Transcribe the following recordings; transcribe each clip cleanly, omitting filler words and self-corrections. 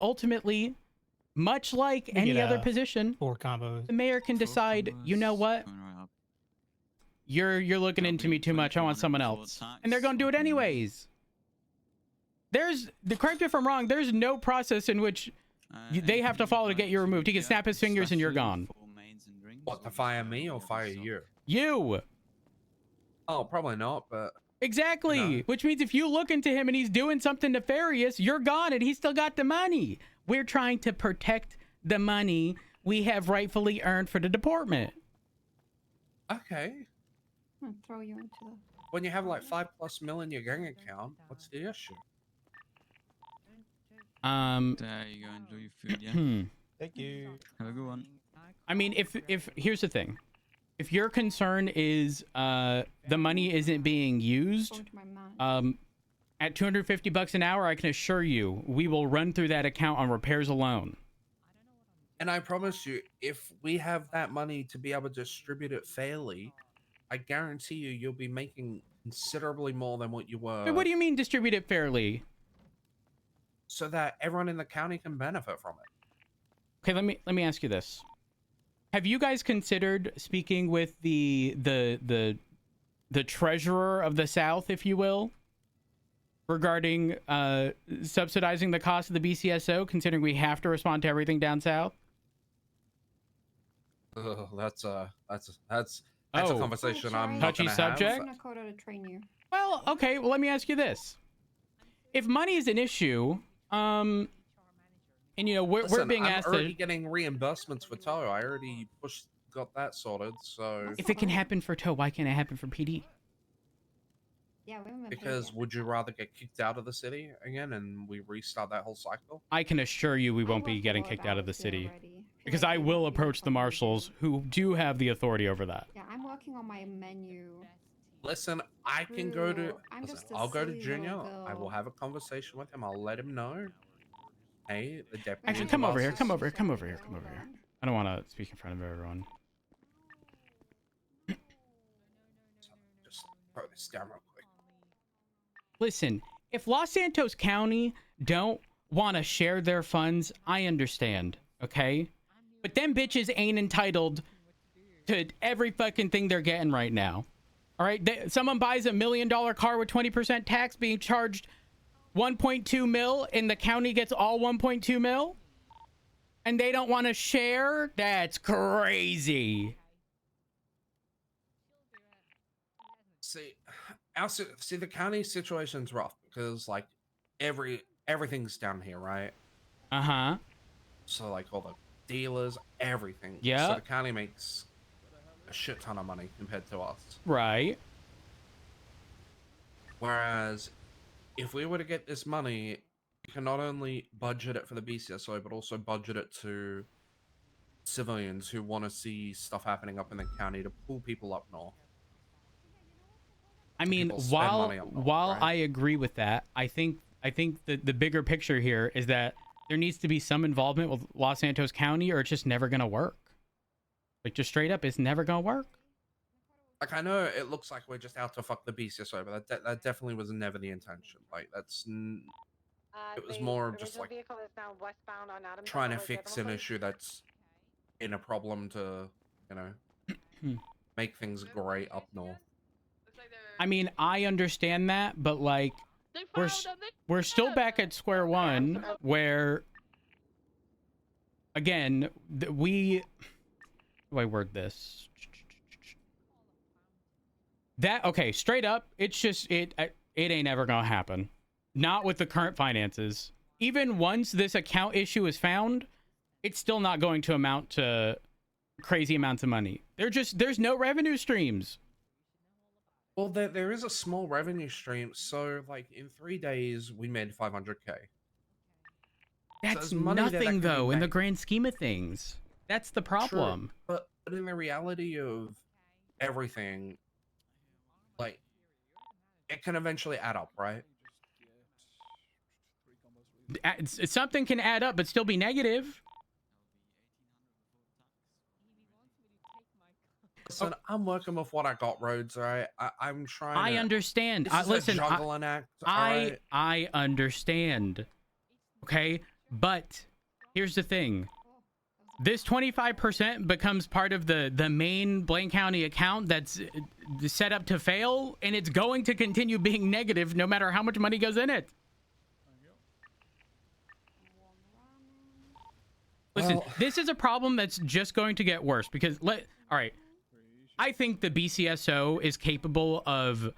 ultimately, much like any other position, 4 combos. the mayor can decide, you know what? You're looking into me too much. I want someone else. And they're going to do it anyways. Correct me if I'm wrong, there's no process in which they have to follow to get you removed. He can snap his fingers and you're gone. What, to fire me or fire you? You. Oh, probably not, but... Exactly. No. Which means if you look into him and he's doing something nefarious, you're gone and he's still got the money. We're trying to protect the money we have rightfully earned for the department. Okay. I'm gonna throw you into the... When you have like 5+ mil in your gang account, what's the issue? There you go, enjoy your food, yeah? Thank you. Have a good one. I mean, if here's the thing. If your concern is the money isn't being used, Going to my man. at $250 an hour, I can assure you we will run through that account on repairs alone. And I promise you, if we have that money to be able to distribute it fairly, I guarantee you, you'll be making considerably more than what you were. Wait, what do you mean distribute it fairly? So that everyone in the county can benefit from it. Okay, let me ask you this. Have you guys considered speaking with the treasurer of the South, if you will, regarding subsidizing the cost of the BCSO, considering we have to respond to everything down south? That's a Oh. conversation I'm not Touchy gonna subject? have. I'm gonna go to train you. Well, okay, well, let me ask you this. If money is an issue, and you know, we're Listen, being I'm asked already to... getting reimbursements for tow. I already got that sorted, so... If it can happen for tow, why can't it happen for PD? Yeah, we haven't been paid Because yet. would you rather get kicked out of the city again and we restart that whole cycle? I can assure you we won't I be work getting more kicked out of the hours here city. already. Feel Because like I they will want me to approach the come and marshals do- who do have the authority over that. Yeah, I'm working on my menu. Listen, I can go to... True. I'm Listen, just a I'll go to silly Junior. little I will girl. have a conversation with him. I'll let him know. Hey, the deputy... Actually, come over here, come over here, come over here, come over here. I don't want to speak in front of everyone. Just throw this down real quick. Listen, if Los Santos County don't want to share their funds, I understand, okay? But them bitches ain't entitled to every fucking thing they're getting right now. All right? Someone buys $1 million car with 20% tax being charged 1.2 mil and the county gets all 1.2 mil? And they don't want to share? That's crazy. See, the county situation's rough because like everything's down here, right? Uh-huh. So like all the dealers, everything. Yeah. So the county makes a shit ton of money compared to us. Right. Whereas if we were to get this money, we can not only budget it for the BCSO, but also budget it to civilians who want to see stuff happening up in the county to pull people up north. I mean, People spend money on them, while right? I agree with that, I think the bigger picture here is that there needs to be some involvement with Los Santos County, or it's just never gonna work. Like, just straight up, it's never gonna work. Like, I know it looks like we're just out to fuck the BCSO, but that definitely was never the intention. Like, it was more of just like trying to fix an issue that's in a problem to, you know, make things great up north. I mean, I understand that, but like, we're still back at square one, where again, how do I word this? Okay, straight up, it's just it ain't ever gonna happen. Not with the current finances. Even once this account issue is found, it's still not going to amount to crazy amounts of money. There's no revenue streams. Well, there is a small revenue stream. So, like, in 3 days, we made 500K. That's there's money there that nothing, can be though, in the made. grand scheme of things. That's the problem. True, but in the reality of everything, like, it can eventually add up, right? Something can add up, but still be negative. Listen, I'm working with what I got, Rhodes, alright? I'm trying I to... understand. This is Listen, a juggling act, alright? I understand. Okay? But here's the thing. This 25% becomes part of the main Blaine County account that's set up to fail, and it's going to continue being negative no matter how much money goes in it. Listen, Well, this is a problem that's just going to get worse because all right, I think the BCSO is capable of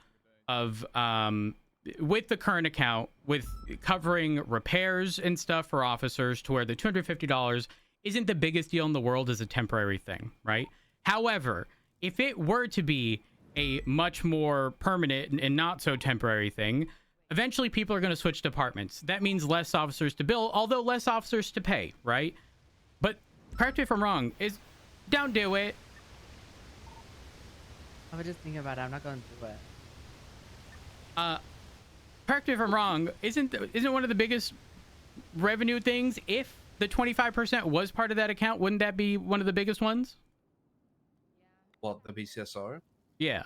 with the current account, with covering repairs and stuff for officers to where the $250 isn't the biggest deal in the world as a temporary thing, right? However, if it were to be a much more permanent and not so temporary thing, eventually people are going to switch departments. That means less officers to bill, although less officers to pay, right? But correct me if I'm wrong, don't do it. I was just thinking about it. I'm not going to do it. Correct me if I'm wrong, isn't one of the biggest revenue things, if the 25% was part of that account, wouldn't that be one of the biggest ones? what, the BCSO? Yeah.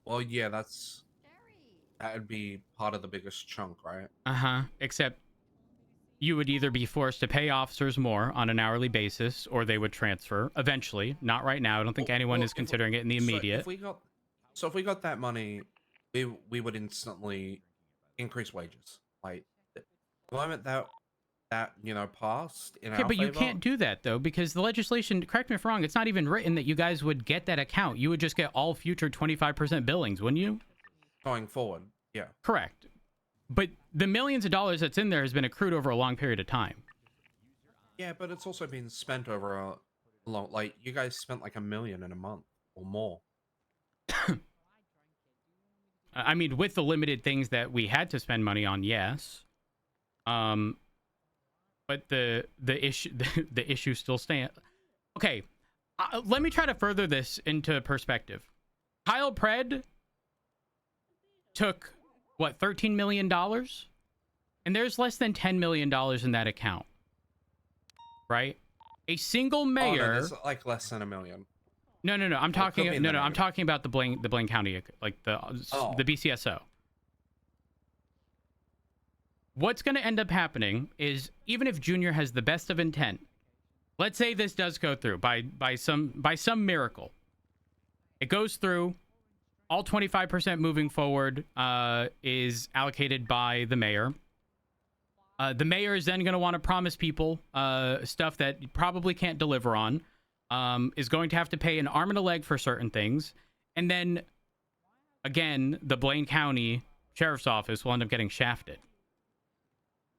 Well, yeah, that would be part of the biggest chunk, right? Uh-huh. Except you would either be forced to pay officers more on an hourly basis, or they would transfer eventually. Not right now. I don't think anyone is considering it in the immediate. So if we got that money, we would instantly increase wages. Like the moment that passed in Okay, our but you favor, can't do that, though, because the legislation, correct me if I'm wrong, it's not even written that you guys would get that account. You would just get all future 25% billings, wouldn't you? going forward. Yeah. Correct. But the millions of dollars that's in there has been accrued over a long period of time. Yeah, but it's also been spent over a long. Like you guys spent like $1 million in a month or more. I mean, with the limited things that we had to spend money on, yes. But the issue the issue still stands. Okay, let me try to further this into perspective. Kyle Pred took what, $13 million, and there's less than $10 million in that account, right? A single mayor. Oh, no, there's like less than $1 million. No. I'm talking. No. I'm talking about the Blaine County, like the BCSO. What's going to end up happening is, even if Junior has the best of intent, let's say this does go through by some miracle, it goes through. All 25% moving forward is allocated by the mayor. The mayor is then going to want to promise people stuff that you probably can't deliver on. Is going to have to pay an arm and a leg for certain things. And then, again, the Blaine County Sheriff's Office will end up getting shafted.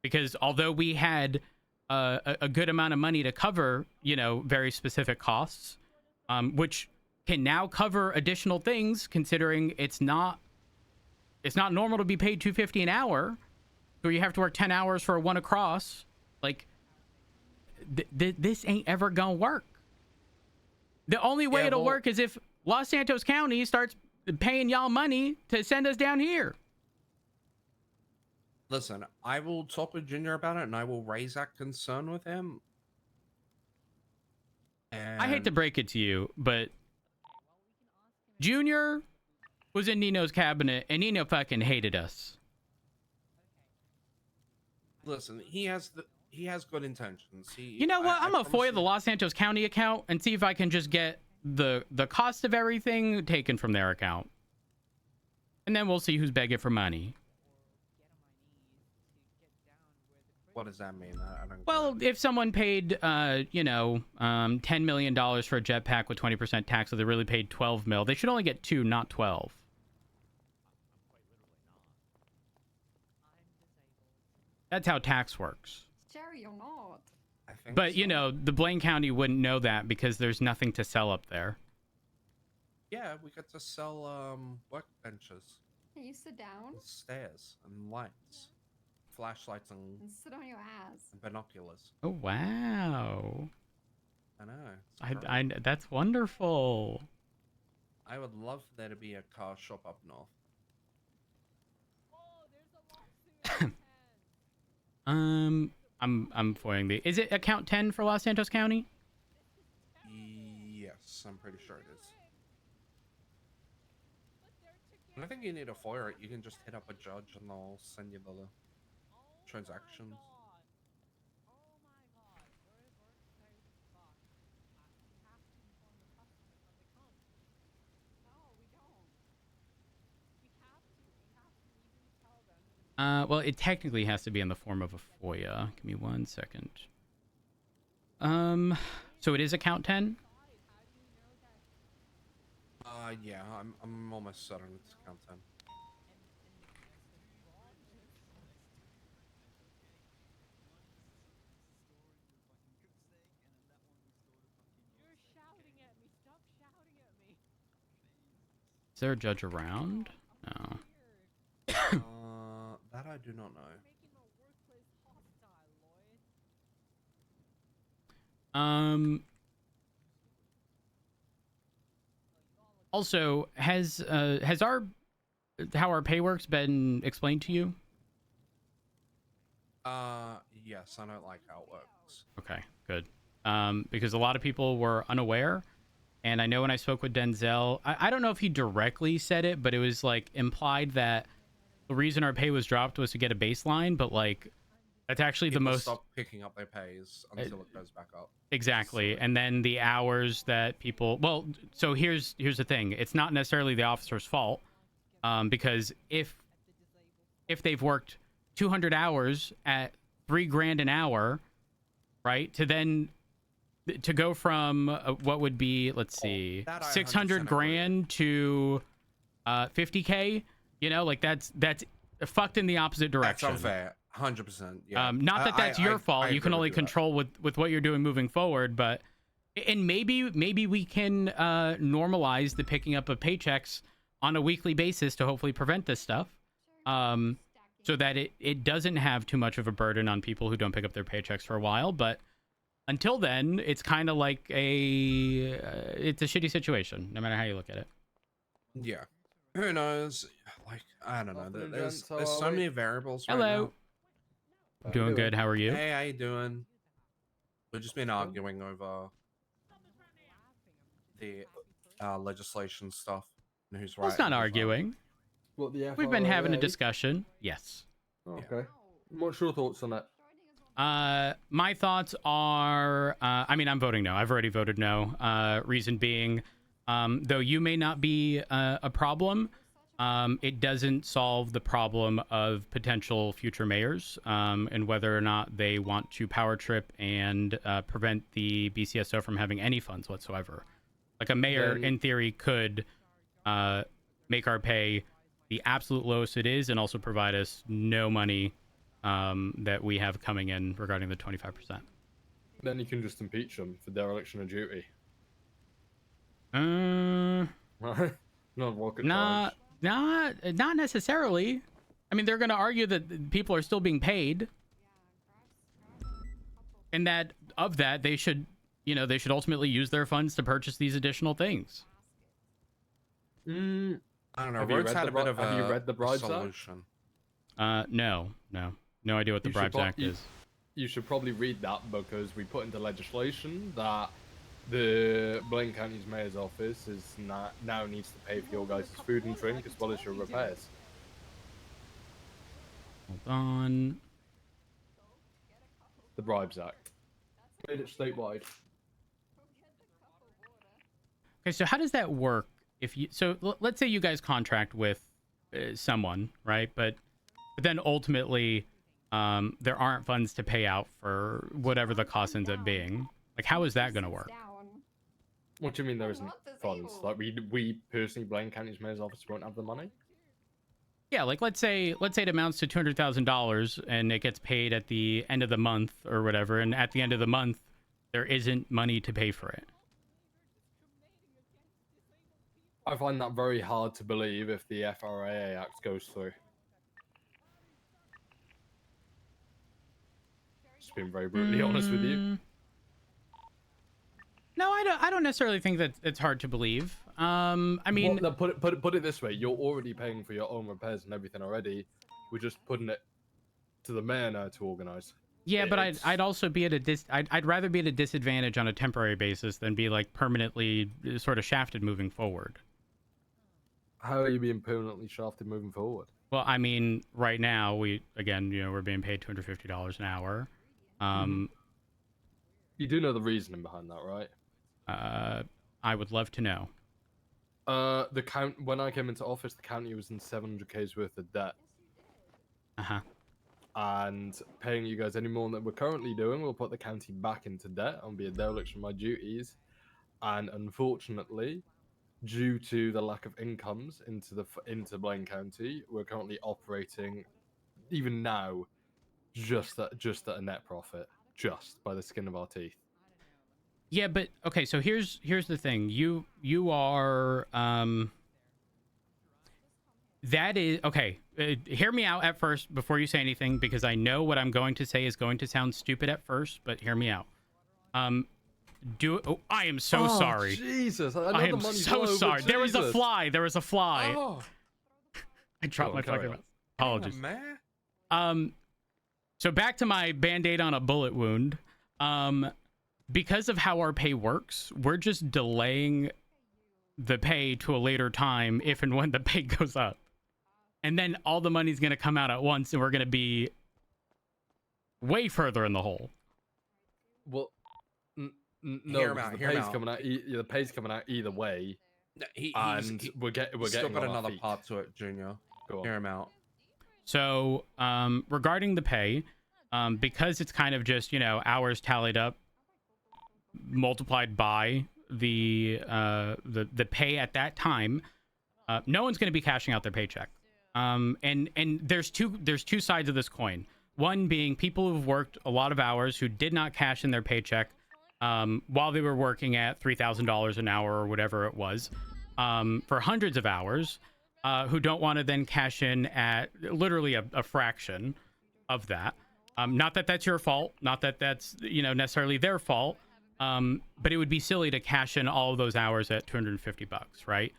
Because although we had a good amount of money to cover, very specific costs, which can now cover additional things, considering it's not normal to be paid $250 an hour, so you have to work 10 hours for one across. Like, this ain't ever gonna work. The only way it'll work is if Los Santos County starts paying y'all money to send us down here. Listen, I will talk with Junior about it, and I will raise that concern with him. And I hate to break it to you, but Junior was in Nino's cabinet, and Nino fucking hated us. listen, he has good intentions. You know what? I'm gonna FOIA the Los Santos County account and see if I can just get the cost of everything taken from their account, and then we'll see who's begging for money. What does that mean? I don't Well, if someone paid, $10 million for a jetpack with 20% tax, so they really paid 12 mil, they should only get 2, not 12. That's how tax works. Jerry, you're not. I think But, so. the Blaine County wouldn't know that because there's nothing to sell up there. Yeah, we get to sell workbenches, Can you sit down and stairs, and lights, flashlights, and and sit on your ass? binoculars. Oh, wow. I know. it's I great. that's wonderful. I would love for there to be a car shop up north. I'm foiling the. Is it account 10 for Los Santos County? Yes, I'm pretty sure it is. I don't think you need a FOIA. You can just hit up a judge and they'll send you the transactions. Well, it technically has to be in the form of a FOIA. Give me 1 second. So it is account 10? Yeah, I'm almost certain it's count 10. Is there a judge around? No. That I do not know. Also, has how our pay works been explained to you? Yes, I don't like how it works. Okay, good. Because a lot of people were unaware, and I know when I spoke with Denzel, I don't know if he directly said it, but it was like implied that the reason our pay was dropped was to get a baseline, but like that's actually People the most stop picking up their pays until it goes back up. exactly. And then the hours that people, well, so here's the thing. It's not necessarily the officer's fault, because if they've worked 200 hours at $3,000 an hour, right, to go from what would be, let's see, 600 grand to 50K, you know, like that's fucked in the opposite direction. That's unfair. 100%. Yeah. Not that that's your fault. You can only control with what you're doing moving forward, but and maybe we can normalize the picking up of paychecks on a weekly basis to hopefully prevent this stuff, so that it doesn't have too much of a burden on people who don't pick up their paychecks for a while. But until then, it's kind of like it's a shitty situation, no matter how you look at it. Yeah. Who knows? Like, I don't know. There's so many variables right Hello. now. Doing good. How are you? Hey, how you doing? We've just been arguing over the legislation stuff. And who's right? Well, it's not and who's arguing. What, the We've been having a FRAA? discussion. Yes. Oh, okay. What's your thoughts on that? My thoughts are, I mean, I'm voting no. I've already voted no. Reason being, though you may not be a problem, it doesn't solve the problem of potential future mayors, and whether or not they want to power trip and prevent the BCSO from having any funds whatsoever. Like a mayor, in theory, could make our pay the absolute lowest it is and also provide us no money that we have coming in regarding the 25%. Then you can just impeach them for dereliction of duty. Right? Not rocket Not necessarily. I mean, they're going to argue that people are still being paid, and that of that they should ultimately use their funds to purchase these additional things. I don't know. Have Road's had a bit of have you read the Bribes Act? solution. No idea what the Bribes Act is. You should probably read that, because we put into legislation that the Blaine County's mayor's office now needs to pay for your guys' food and drink as well as your repairs. Hold on. The Bribes Act. Made it statewide. Okay, so how does that work? Let's say you guys contract with someone, right? But then ultimately, there aren't funds to pay out for whatever the cost ends up being. Like, how is that going to work? What do you mean there isn't funds? Like, we personally, Blaine County's mayor's office won't have the money? Yeah, like let's say it amounts to $200,000 and it gets paid at the end of the month or whatever, and at the end of the month there isn't money to pay for it. I find that very hard to believe if the FRAA Act goes through. Just being very brutally honest with you. No, I don't necessarily think that it's hard to believe. I mean, Well, no, put it this way: you're already paying for your own repairs and everything already. We're just putting it to the mayor now to organize. yeah, but I'd also be at I'd rather be at a disadvantage on a temporary basis than be like permanently sort of shafted moving forward. How are you being permanently shafted moving forward? Well, I mean, right now we're being paid $250 an hour. You do know the reasoning behind that, right? I would love to know. When I came into office, the county was in 700K's worth of debt. Uh-huh. And paying you guys any more than we're currently doing will put the county back into debt and be a dereliction of my duties. And unfortunately, due to the lack of incomes into Blaine County, we're currently operating, even now, just at a net profit, just by the skin of our teeth. Yeah, but okay, so here's the thing. You are that is okay. Hear me out at first before you say anything, because I know what I'm going to say is going to sound stupid at first, but hear me out. Oh, I am so sorry. Jesus, I am so sorry. There was a fly. There was a fly. Oh, I dropped my fucking mouth. Apologies. man. So back to my band-aid on a bullet wound. Because of how our pay works, we're just delaying the pay to a later time if and when the pay goes up. And then all the money's going to come out at once, and we're going to be way further in the hole. Well, no, Hear him out, the hear him pay's out. coming out. The pay's coming out either way, No, we're getting still got on our another feet. part to it, Junior. Go on. Hear him out. So, regarding the pay, because it's kind of just, hours tallied up, multiplied by the pay at that time, no one's going to be cashing out their paycheck. And there's two sides of this coin. One being people who've worked a lot of hours who did not cash in their paycheck while they were working at $3,000 an hour or whatever it was for hundreds of hours, who don't want to then cash in at literally a fraction of that. Not that that's your fault, not that that's necessarily their fault, but it would be silly to cash in all of those hours at $250, right?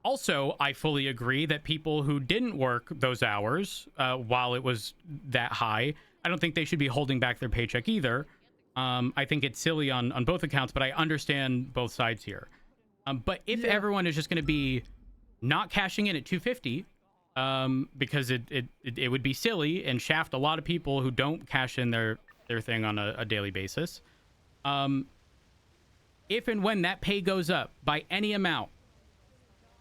Also, I fully agree that people who didn't work those hours while it was that high, I don't think they should be holding back their paycheck either. I think it's silly on both accounts, but I understand both sides here. But if everyone is just going to be not cashing in at $250, because it would be silly and shaft a lot of people who don't cash in their thing on a daily basis. If and when that pay goes up by any amount,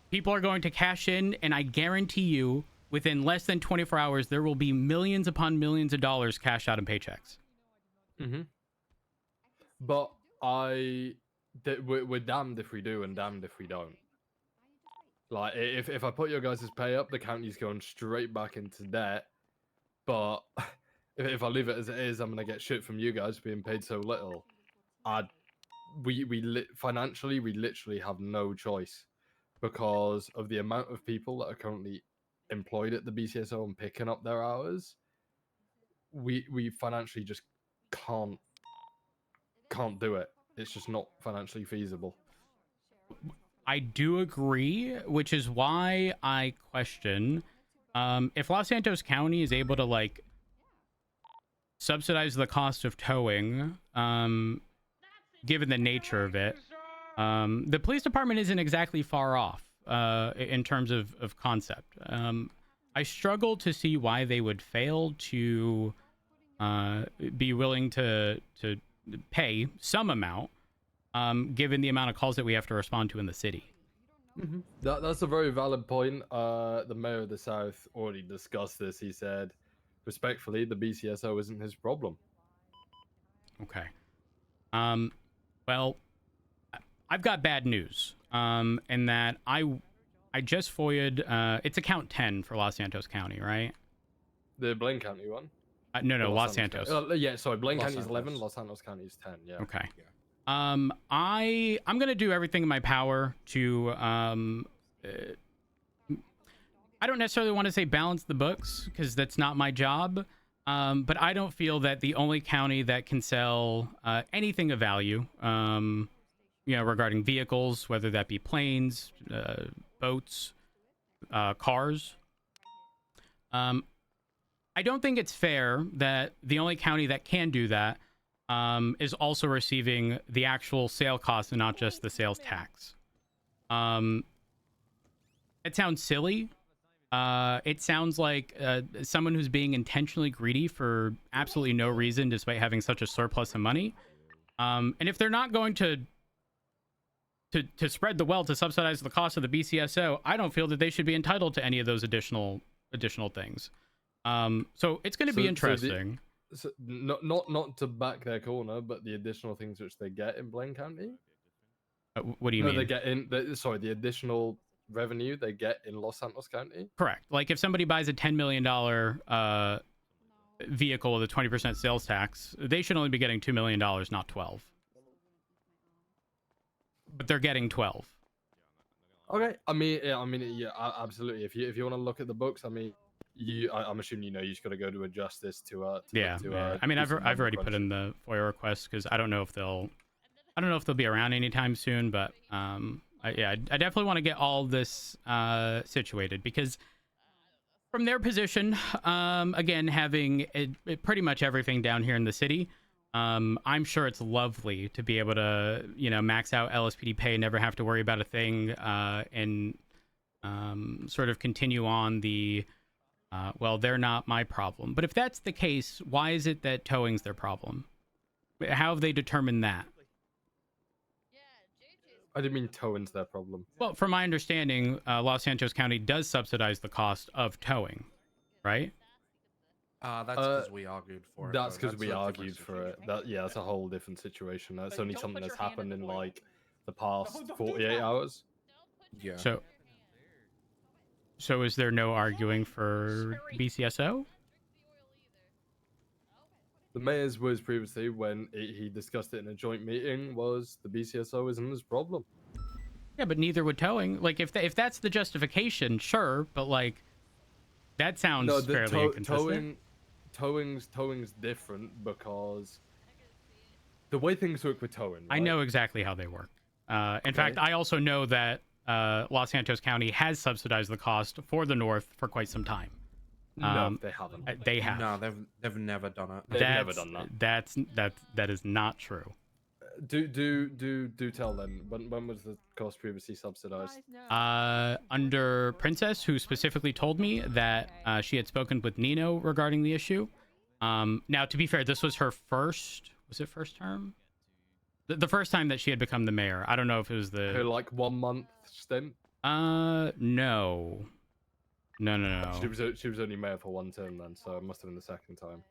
people are going to cash in, and I guarantee you, within less than 24 hours, there will be millions upon millions of dollars cashed out in paychecks. Mm-hmm. But we're damned if we do and damned if we don't. Like, if I put your guys' pay up, the county's going straight back into debt. But if I leave it as it is, I'm gonna get shit from you guys being paid so little. Financially, we literally have no choice because of the amount of people that are currently employed at the BCSO and picking up their hours. We financially just can't do it. It's just not financially feasible. I do agree, which is why I question if Los Santos County is able to subsidize the cost of towing, given the nature of it. The police department isn't exactly far off in terms of concept. I struggle to see why they would fail to be willing to pay some amount, given the amount of calls that we have to respond to in the city. Mm-hmm. That's a very valid point. The mayor of the South already discussed this. He said, respectfully, the BCSO isn't his problem. Okay. Well, I've got bad news. In that I just FOIA'd, it's account 10 for Los Santos County, right? The Blaine County one? No, Los Santos. Yeah, sorry, Blaine County is Santos. 11, Los Santos County is 10, yeah. Okay. Yeah. I'm gonna do everything in my power to I don't necessarily want to say balance the books, because that's not my job. But I don't feel that the only county that can sell anything of value, regarding vehicles, whether that be planes, boats, cars. I don't think it's fair that the only county that can do that is also receiving the actual sale cost and not just the sales tax. It sounds silly. It sounds like someone who's being intentionally greedy for absolutely no reason, despite having such a surplus of money. And if they're not going to spread the wealth to subsidize the cost of the BCSO, I don't feel that they should be entitled to any of those additional additional things. So it's going to be interesting. So not to back their corner, but the additional things which they get in Blaine County. What do you mean? They get in. The additional revenue they get in Los Santos County. Correct. Like if somebody buys a $10 million vehicle with a 20% sales tax, they should only be getting $2 million, not 12. But they're getting 12. Okay. I mean, yeah, absolutely. If you want to look at the books, I mean, I'm assuming you just got to go to a justice to Yeah. I mean, I've already put in the FOIA request because I don't know if they'll be around anytime soon, but I definitely want to get all this situated because from their position, again, having pretty much everything down here in the city, I'm sure it's lovely to be able to, max out LSPD pay, never have to worry about a thing, and sort of continue on the, well, they're not my problem. But if that's the case, why is it that towing's their problem? How have they determined that? I didn't mean towing's their problem. Well, from my understanding, Los Santos County does subsidize the cost of towing, right? That's because we argued for it. That's because we a different argued for it. situation. That's a whole different situation. That's only something that's happened in like the past 48 hours. Yeah. So is there no arguing for BCSO? The mayor's words previously, when he discussed it in a joint meeting, was the BCSO isn't his problem. Yeah, but neither would towing. Like, if that's the justification, sure, but like, that sounds fairly inconsistent. Towing's different because the way things work with towing. Right? I know exactly how they work. In fact, I also know that Los Santos County has subsidized the cost for the North for quite some time. No, they haven't. They have. No, they've never done it. They've never done that. That is not true. Do tell them when was the cost previously subsidized? Under Princess, who specifically told me that she had spoken with Nino regarding the issue. Now, to be fair, this was her first term? The first time that she had become the mayor. I don't know if it was her like 1 month stint. No. She was only mayor for one term then, so it must have been the second time.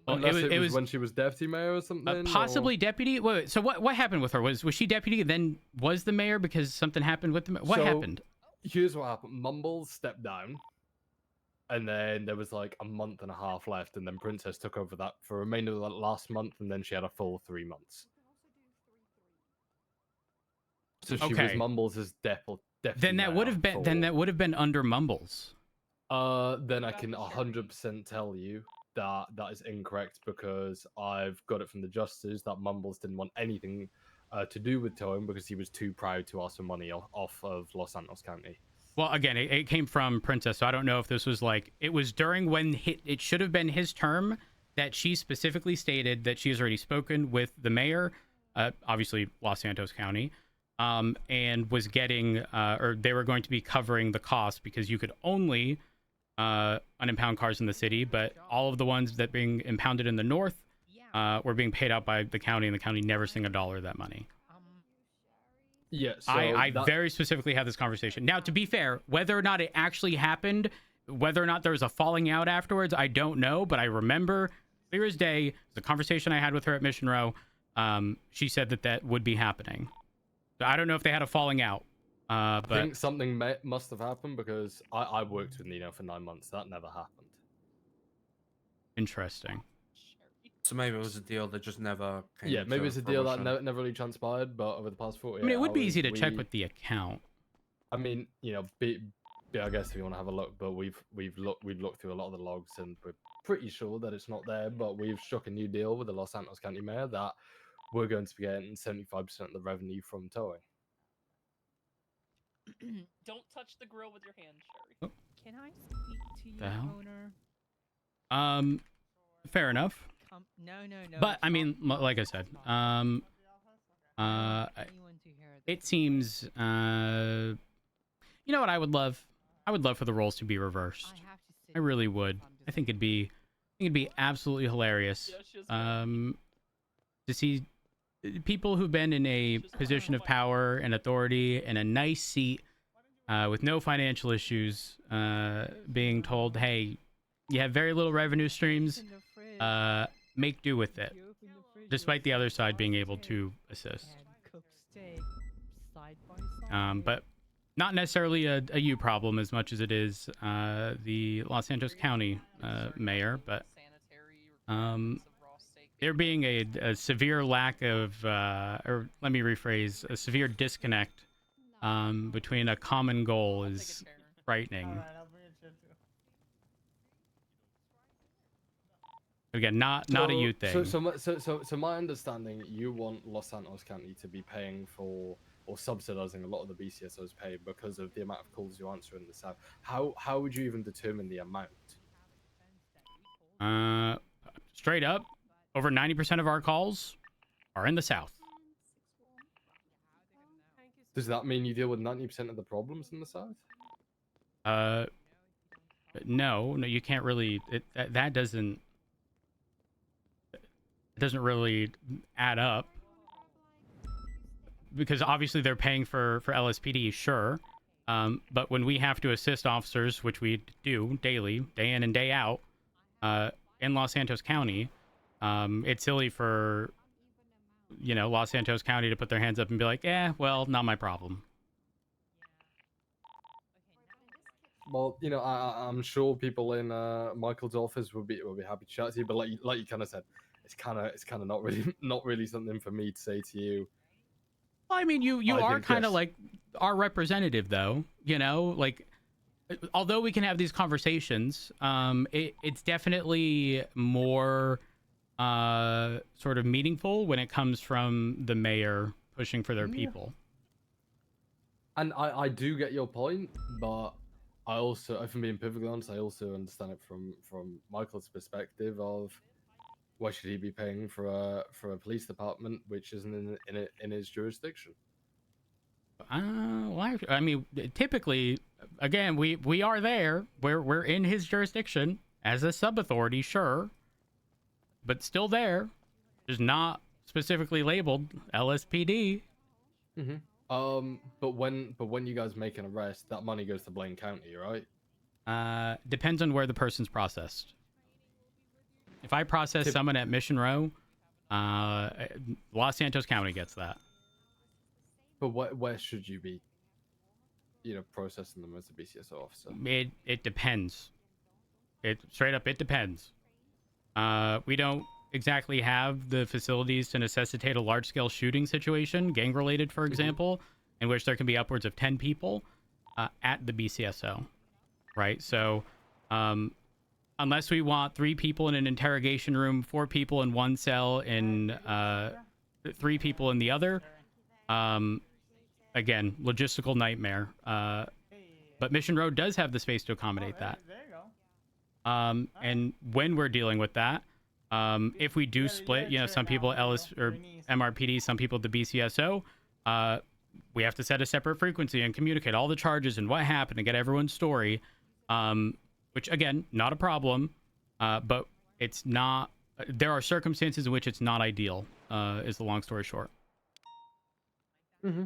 Well, it was when she was deputy mayor or something. Possibly deputy. Wait, so what happened with her? Was she deputy and then was the mayor because something happened with the mayor? What happened? Here's what happened. Mumbles stepped down, and then there was like a month and a half left, and then Princess took over that for the remainder of the last month, and then she had a full 3 months. So she was Mumbles' deputy. Then that would have been under Mumbles. Then I can 100% tell you that is incorrect because I've got it from the justices that Mumbles didn't want anything to do with towing because he was too proud to ask for money off of Los Santos County. Well, again, it came from Princess, so I don't know if this was like it was during when it should have been his term that she specifically stated that she has already spoken with the mayor, obviously Los Santos County. And was getting, or they were going to be covering the cost because you could only unimpound cars in the city, but all of the ones that being impounded in the North were being paid out by the county, and the county never seeing a dollar of that money. Yeah, so I very specifically had this conversation. Now, to be fair, whether or not it actually happened, whether or not there was a falling out afterwards, I don't know, but I remember clear as day the conversation I had with her at Mission Row. She said that would be happening. So I don't know if they had a falling out, but I think something must have happened because I worked with Nino for 9 months. That never happened. Interesting. So maybe it was a deal that just never came. Yeah, maybe it's a deal that never really transpired. But over the past 48 I mean, it would be hours, easy to check with the account. I mean, I guess if you want to have a look, but we've looked through a lot of the logs and we're pretty sure that it's not there. But we've struck a new deal with the Los Santos County mayor that we're going to be getting 75% of the revenue from towing. Don't touch the grill with your hand, Sherry. Oh. Can I speak to The your hell? owner? Fair enough. No. But I mean, like I said, it seems, you know what I would love? I would love for the roles to be reversed. I really would. I think it'd be absolutely hilarious. To see people who've been in a position of power and authority and a nice seat with no financial issues, being told, hey, you have very little revenue streams, make do with it, despite the other side being able to assist. But not necessarily a you problem as much as it is the Los Santos County mayor, but there being a severe lack of, or let me rephrase, a severe disconnect between a common goal is frightening. Again, not a you thing. So my understanding, you want Los Santos County to be paying for or subsidizing a lot of the BCSO's pay because of the amount of calls you answer in the South. How would you even determine the amount? Straight up, over 90% of our calls are in the South. Does that mean you deal with 90% of the problems in the South? No, you can't really. That doesn't really add up, because obviously they're paying for LSPD, sure, but when we have to assist officers, which we do daily, day in and day out, in Los Santos County, it's silly for Los Santos County to put their hands up and be like, well, not my problem. Well, I'm sure people in Michael's office would be happy to chat to you, but like you kind of said, it's kind of not really something for me to say to you. Well, I mean, you are kind of like our representative, though. Like, although we can have these conversations, it's definitely more sort of meaningful when it comes from the mayor pushing for their people. And I do get your point, but I also, if I'm being perfectly honest, I also understand it from Michael's perspective of why should he be paying for a police department which isn't in his jurisdiction? Well, I mean, typically, again, we are there. We're in his jurisdiction as a sub authority, sure, but still there. Just not specifically labeled LSPD. Mm-hmm. But when you guys make an arrest, that money goes to Blaine County, right? Depends on where the person's processed. If I process someone at Mission Row, Los Santos County gets that. But where should you be, processing them as a BCSO officer? It depends. It straight up, it depends. We don't exactly have the facilities to necessitate a large-scale shooting situation, gang-related, for example, in which there can be upwards of 10 people at the BCSO, right? So, unless we want 3 people in an interrogation room, 4 people in one cell, and 3 people in the other, again, logistical nightmare. But Mission Road does have the space to accommodate that. And when we're dealing with that, if we do split, some people LS or MRPD, some people the BCSO, we have to set a separate frequency and communicate all the charges and what happened and get everyone's story. Which again, not a problem, but it's not. There are circumstances in which it's not ideal. Is the long story short. Mm-hmm.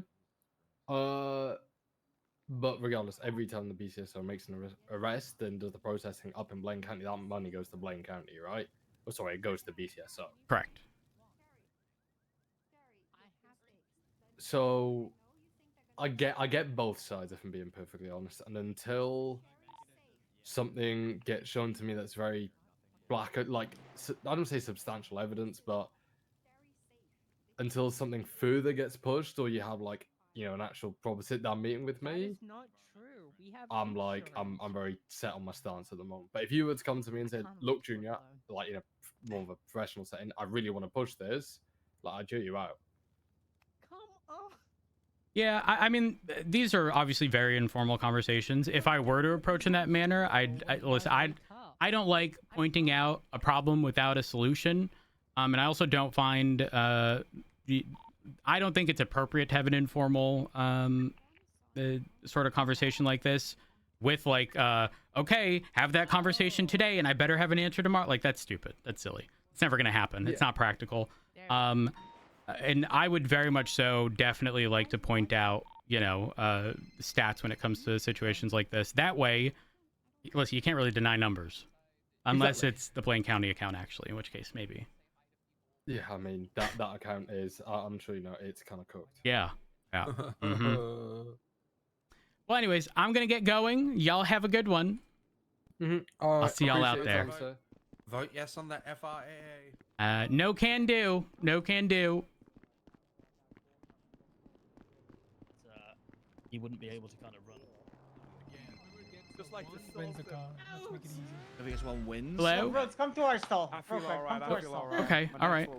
But regardless, every time the BCSO makes an arrest and does the processing up in Blaine County, that money goes to Blaine County, right? Oh, sorry, it goes to BCSO. Correct. So, I get both sides, if I'm being perfectly honest. And until something gets shown to me that's very black, like, I don't say substantial evidence, but until something further gets pushed, or you have like, an actual proper sit-down meeting with me, That is not true. We have I'm very set on my stance at the moment. But if you were to come to me and say, look, Junior, like in a more of a professional setting, I really want to push this, like, I'd hear you out. Come on. Yeah, I mean, these are obviously very informal conversations. If I were to approach in that manner, I don't like pointing out a problem without a solution. And I also don't find, I don't think it's appropriate to have an informal sort of conversation like this with like, okay, have that conversation today and I better have an answer tomorrow. Like, that's stupid. That's silly. It's never going to happen. Yeah. It's not practical. And I would very much so definitely like to point out, stats when it comes to situations like this. That way, listen, you can't really deny numbers unless Exactly. it's the Blaine County account, actually, in which case maybe. Yeah, I mean that account is. I'm sure you know it's kind of cooked. Yeah. Mhm. Well, anyways, I'm gonna get going. Y'all have a good one. I'll see y'all out there. Vote yes on the FRAA. No can do. No can do. He wouldn't be able to kind of run. Just like this wins the car. Let's make it easy. I think someone wins. Hello? Roads, come to our stall. I feel alright. I feel alright. Okay, all right.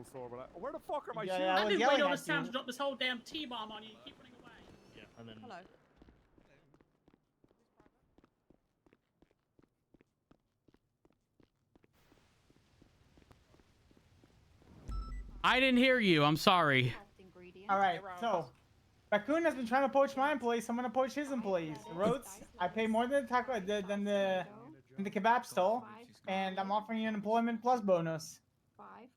Where the fuck are my Yeah, shoes? yeah, I I've was been yelling waiting all at this time you. to drop this whole damn T-bomb on you. You keep running away. Yeah, and then. Hello. I didn't hear you. I'm sorry. All right, so Raccoon has been trying to poach my employees. So I'm gonna poach his employees. Rhodes, I pay more than the taco than the kebab stall, and I'm offering you an employment plus bonus.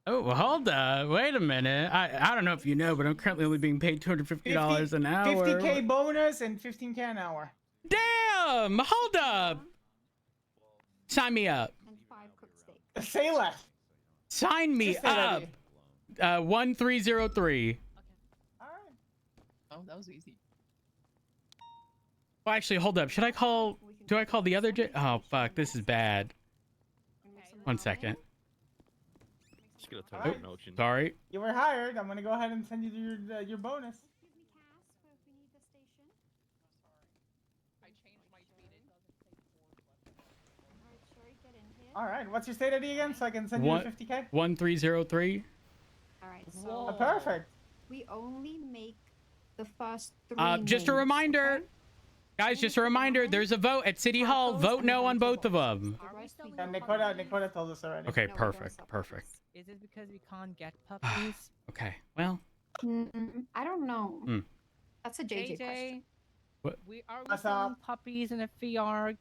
Oh, well, hold up. Wait a minute. I don't know if you know, but I'm currently only being paid $250 an hour. 50K bonus and 15K an hour. Damn! Hold up. Sign me up. And 5 cooked steak. Say less. Sign me Just say that up. again. 1303. All right. Oh, that was easy. Well, actually, hold up. Should I call? Do I call the other? Oh, fuck. This is bad. 1 second. Just gonna throw Alright. a note in. Sorry. You were hired. I'm gonna go ahead and send you your bonus. All right. What's your state ID again, so I can send you One- the 50K? 1303. All right, so Perfect. we only make the first 3 Just a names, reminder. okay? Guys, just a reminder. There's a vote at City Hall. Vote no on both of them. The rest we And don't Dakota told us already. Okay, No, we don't perfect. sell Perfect. Is it because we can't get puppies? Okay. Well, I don't know. Hmm. That's a JJ question. We are we What's selling up? puppies in a VR?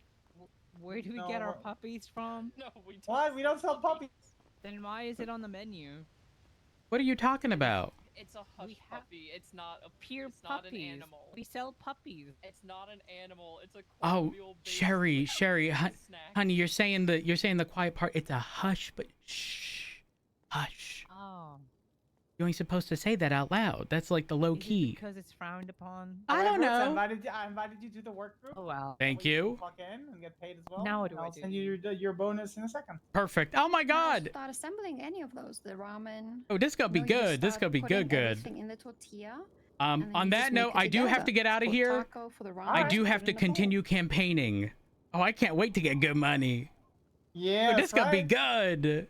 Where do we No, get our we're- puppies from? No, we don't. What? We don't sell puppies. Then why is it on the menu? what are you talking about? It's a hush We have puppy. It's not a Pure It's not an puppies. animal. We sell puppies. It's not an animal. It's a Oh, cornmeal-based Sherry, snack. honey, you're saying the quiet part. It's a hush, but shh, hush. Oh. You ain't supposed to say that out loud. That's like the low Is it key. because it's frowned upon? I don't Alright, Brooks, know. I invited you to the work group. Oh wow. Thank That way you. Clock in and get paid as well. Now what and do I I'll do? send you your bonus in a second. Perfect. Oh my Now God. start assembling any of those. The ramen. Oh, this gonna be You know, you just good. This start gonna be putting good. everything in the tortilla. and then On you that just note, make it I do have together. to get out of Put here. taco for the ramen, I do put have it to in the bowl. continue campaigning. Oh, I can't wait to get good money. Yeah. Oh, this gonna be good.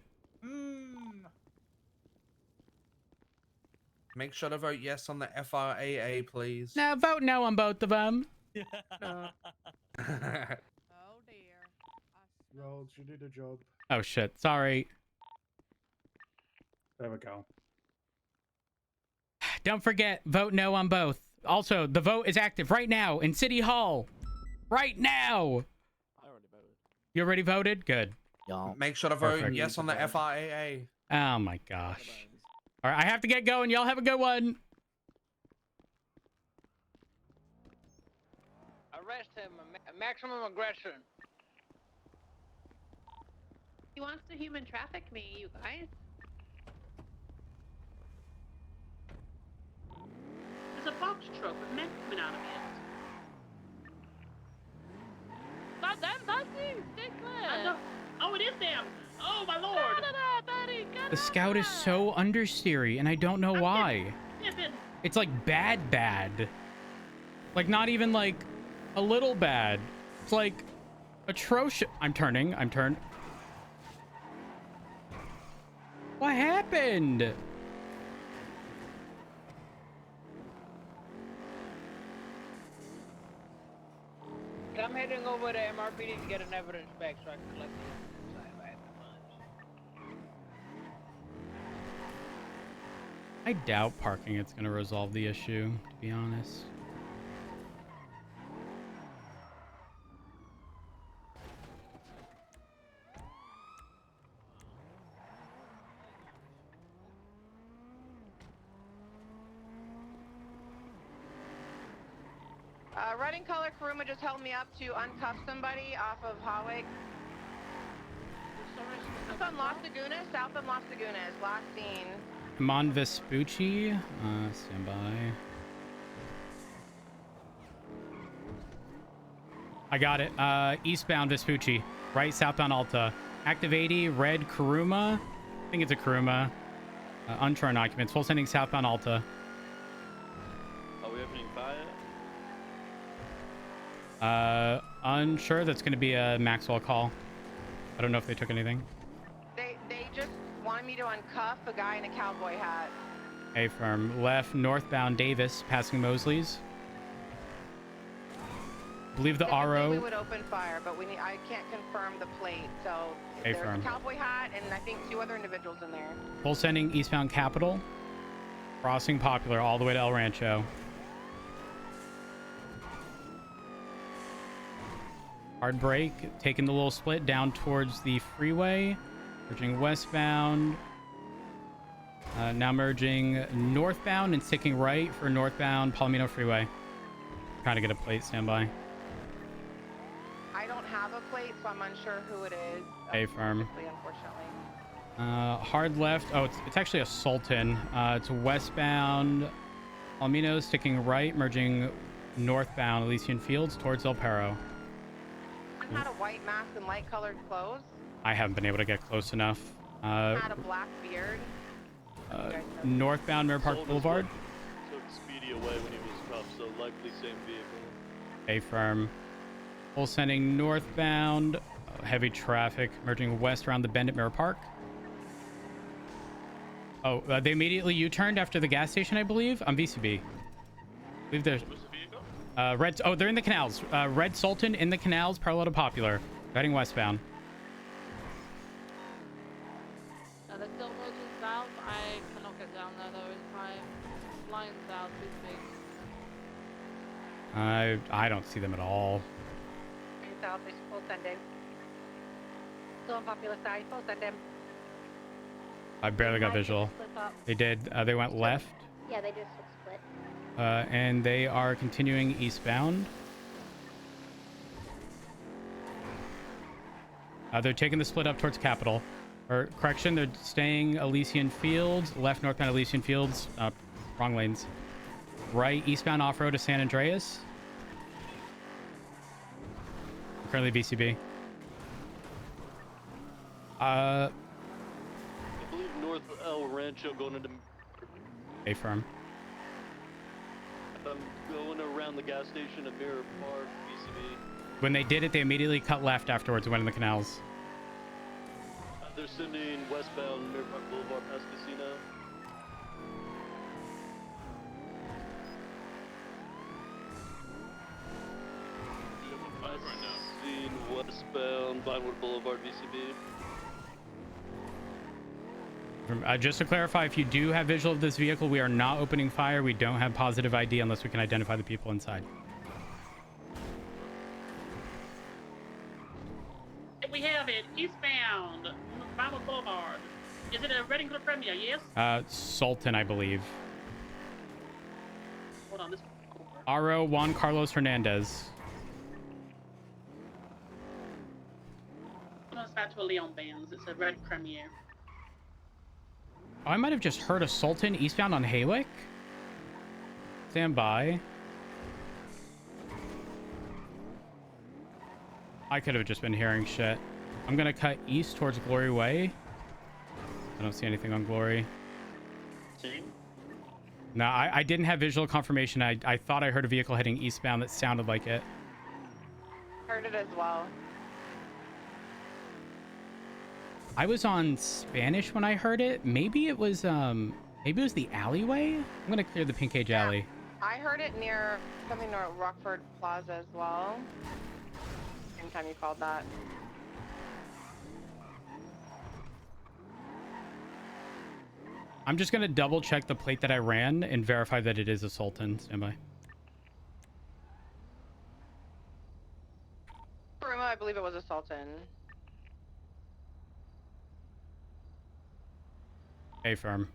Make sure to vote yes on the FRAA, please. Now vote no on both of them. Oh dear. Rhodes, you did a job. Oh shit. Sorry. There we go. Don't forget, vote no on both. Also, the vote is active right now in City Hall. Right now. I already voted. You already voted? Good. Make sure to vote Perfect. yes on the FRAA. Oh my gosh. All right, I have to get going. Y'all have a good one. Arrest him. Maximum aggression. He wants to human traffic me, you guys. There's a box truck with men coming out of it. Goddamn pussy! Stay clear! Oh, it is them! Oh, my lord! The scout is so understeery, and I don't know why. Pippin! It's like bad. Like not even like a little bad. It's like atrocious. I'm turning. What happened? I'm heading over to MRPD to get an evidence back so I can collect the inside if I have the funds. I doubt parking it's gonna resolve the issue, to be honest. Red and color Karuma just held me up to uncuff somebody off of Hawick. South on Las Lagunas, south on Las Lagunas, last seen. I'm on Vespucci. Stand by. I got it. Eastbound Vespucci. Right, southbound Alta. Active 80, red Kuruma. I think it's a Kuruma. Uncharted occupants. Full sending southbound Alta. Are we opening fire? Unsure. That's going to be a Maxwell call. I don't know if they took anything. They just wanted me to uncuff a guy in a cowboy hat. A firm. Left, northbound Davis, passing Mosley's. Believe the Typically, RO. we would open fire, but I can't confirm the plate, so there's firm. a cowboy hat and I think 2 other individuals in there. Full sending eastbound Capital. Crossing Popular all the way to El Rancho. Hard brake, taking the little split down towards the freeway. Merging westbound. Now merging northbound and sticking right for northbound Palomino Freeway. Trying to get a plate, standby. I don't have a plate, so I'm unsure who it is. A firm. Unfortunately. Hard left. Oh, it's actually a Sultan. It's westbound Palomino, sticking right, merging northbound Elysian Fields towards El Perro. One had a white mask and light colored clothes. I haven't been able to get close enough. Had a black beard. Northbound Mirror Park Boulevard. Took Speedy away when he was cuffed, so likely same vehicle. A firm. Full sending northbound. Heavy traffic merging west around the bend at Mirror Park. Oh, they immediately U-turned after the gas station, I believe. On VCB. I believe there's red. Oh, they're in the canals. Red Sultan in the canals, parallel to Popular, heading westbound. They're still merging south. I cannot get down there though in time. Flying south is big. I don't see them at all. South is full sending. Still on Popular side, full sending. I barely got visual. They did. They went left. Yeah, they just split. And they are continuing eastbound. They're taking the split up towards Capitol. Or, correction, they're staying Elysian Fields. Left northbound Elysian Fields. Wrong lanes. Right eastbound off-road to San Andreas. Currently VCB. I believe North El Rancho going into... A firm. I'm going around the gas station at Mirror Park, BCB. When they did it, they immediately cut left afterwards and went in the canals. They're sending westbound Mirror Park Boulevard past Casino. Seen westbound Vinewood Boulevard, VCB. Just to clarify, if you do have visual of this vehicle, we are not opening fire. We don't have positive ID unless we can identify the people inside. We have it eastbound, Vinewood Boulevard. Is it a Reading Club Premier? Yes. Sultan, I believe. Hold on, this. RO Juan Carlos Hernandez. It's back to a Leon Benz. It's a red Premier. Oh, I might have just heard a Sultan eastbound on Haywick. Stand by. I could have just been hearing shit. I'm gonna cut east towards Glory Way. I don't see anything on Glory. Team? No, I didn't have visual confirmation. I thought I heard a vehicle heading eastbound that sounded like it. Heard it as well. I was on Spanish when I heard it. Maybe it was the alleyway. I'm gonna clear the Pink Cage alley. I heard it near something near Rockford Plaza as well. Same time you called that. I'm just gonna double check the plate that I ran and verify that it is a Sultan. Stand by. Karuma, I believe it was a Sultan. A firm.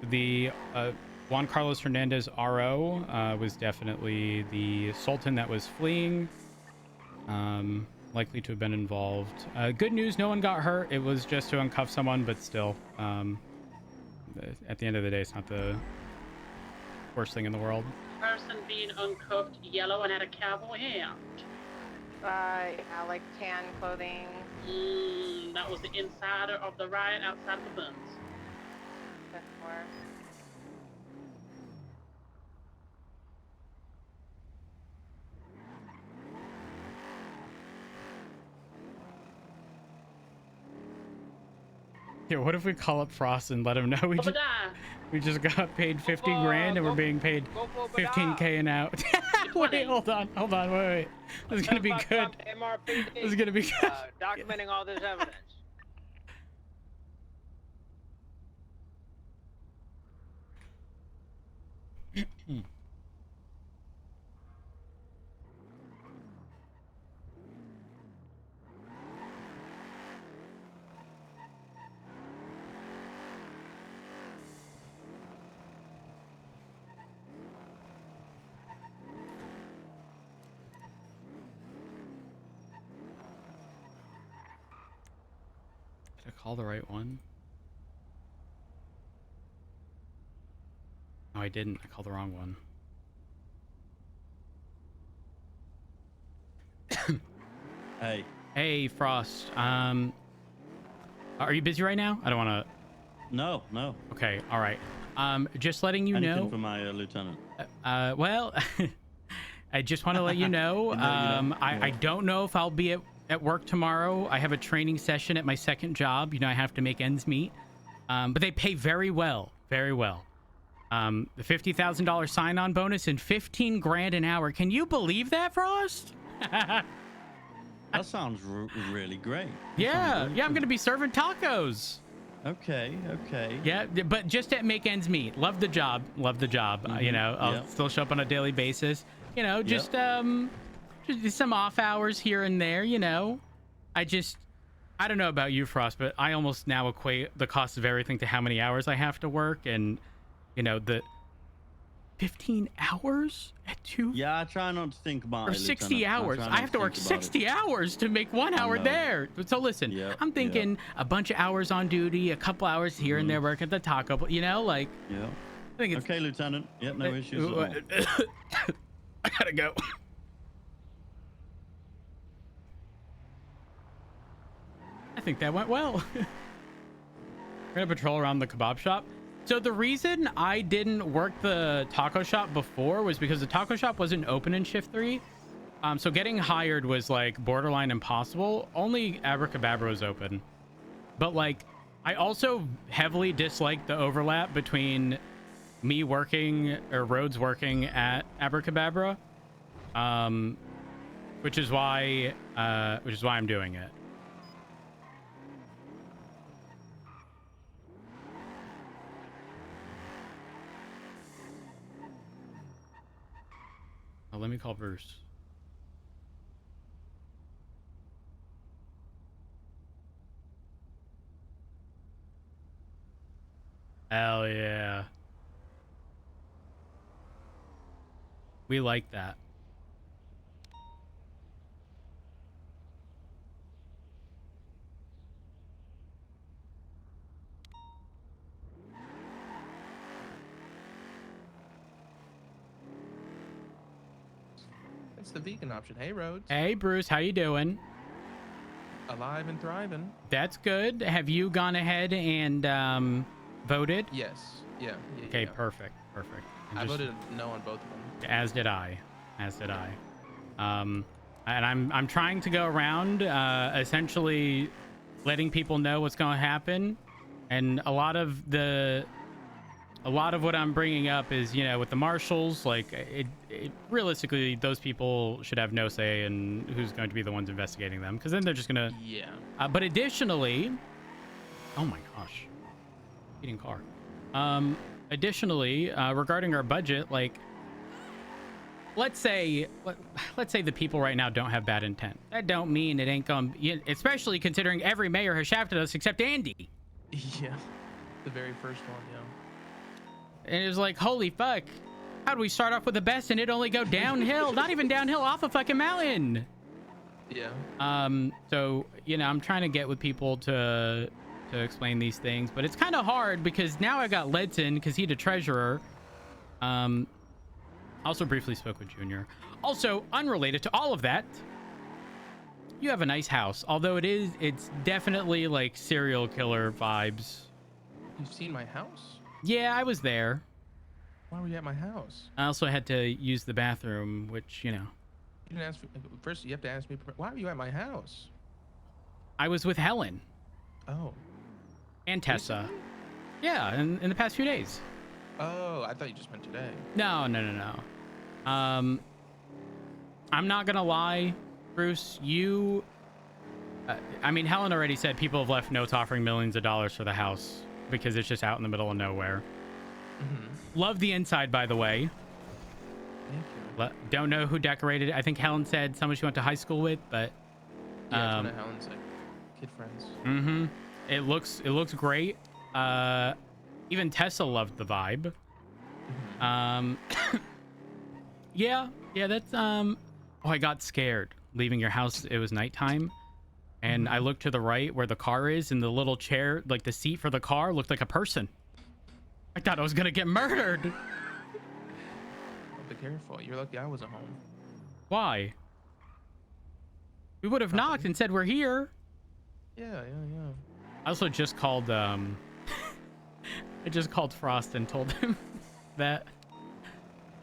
The Juan Carlos Hernandez RO was definitely the Sultan that was fleeing. Likely to have been involved. Good news, no one got hurt. It was just to uncuff someone, but still, at the end of the day, it's not the worst thing in the world. Person being uncuffed yellow and had a cowboy hat. Yeah, like tan clothing. That was the insider of the riot outside of the buns. That's more. Yeah, what if we call up Frost and let him know we just got paid 50 grand and we're being paid 15K and out? Wait, hold on, wait. This is gonna be good. MRPD, This is gonna be good. documenting all this evidence. Did I call the right one? No, I didn't. I called the wrong one. Hey, Frost. Are you busy right now? I don't want to. No. Okay, all right. Just letting you Anything know. for my lieutenant. Well, I just want to let you know. I don't know if I'll be at work tomorrow. I have a training session at my second job. You know, I have to make ends meet. But they pay very well, very well. The $50,000 sign-on bonus and 15 grand an hour. Can you believe that, Frost? That sounds really great. Yeah, I'm gonna be serving tacos. Okay. Yeah, but just to make ends meet. Love the job. You know, I'll still show up on a daily basis. You know, just some off hours here and there. You know, I don't know about you, Frost, but I almost now equate the cost of everything to how many hours I have to work, and you know, the 15 hours at 2. Yeah, I try not to think about or it. 60 hours. I have to work 60 hours to make 1 hour there. So listen, I'm thinking a bunch of hours on duty, a couple hours here and there, work at the taco. You know, like. Yeah. I think it's okay, Lieutenant. Yep, no issues at all. I gotta go. I think that went well. We're gonna patrol around the kebab shop. So the reason I didn't work the taco shop before was because the taco shop wasn't open in shift 3. So getting hired was like borderline impossible. Only Abracadabra was open. But like, I also heavily disliked the overlap between me working or Rhodes working at Abracadabra, which is why I'm doing it. Oh, let me call Bruce. Hell yeah. We like that. That's the vegan option. Hey, Rhodes. Hey, Bruce, how you doing? Alive and thriving. That's good. Have you gone ahead and voted? Yes. Yeah. Okay, perfect. I voted no on both of them. As did I. And I'm trying to go around, essentially letting people know what's going to happen, and a lot of what I'm bringing up is, you know, with the marshals, like it realistically, those people should have no say in who's going to be the ones investigating them, because then they're just gonna. Yeah. But additionally, oh my gosh, eating car. Additionally, regarding our budget, like, let's say the people right now don't have bad intent. That don't mean it ain't gonna, especially considering every mayor has shafted us except Andy. Yeah. The very first one, yeah. And it was like, holy fuck. How do we start off with the best and it only go downhill? Not even downhill, off a fucking mountain. Yeah. So, you know, I'm trying to get with people to explain these things, but it's kind of hard because now I got Ledson because he's the treasurer. Also briefly spoke with Junior. Also, unrelated to all of that, you have a nice house, although it's definitely like serial killer vibes. You've seen my house? Yeah, I was there. Why were you at my house? I also had to use the bathroom, which, you know. You didn't ask me. First, you have to ask me. Why were you at my house? I was with Helen. Oh. And Tessa. Yeah, in the past few days. Oh, I thought you just meant today. No. I'm not gonna lie, Bruce. I mean, Helen already said people have left notes offering millions of dollars for the house because it's just out in the middle of nowhere. Love the inside, by the way. Thank you. Don't know who decorated it. I think Helen said someone she went to high school with, but yeah, it's one of Helen's like kid friends. It looks great. Even Tessa loved the vibe. Yeah, that's oh, I got scared leaving your house. It was nighttime, and I looked to the right where the car is, and the little chair, like the seat for the car, looked like a person. I thought I was gonna get murdered. Oh, be careful. You're lucky I wasn't home. Why? We would have knocked and said we're here. Yeah. I also just called I just called Frost and told him that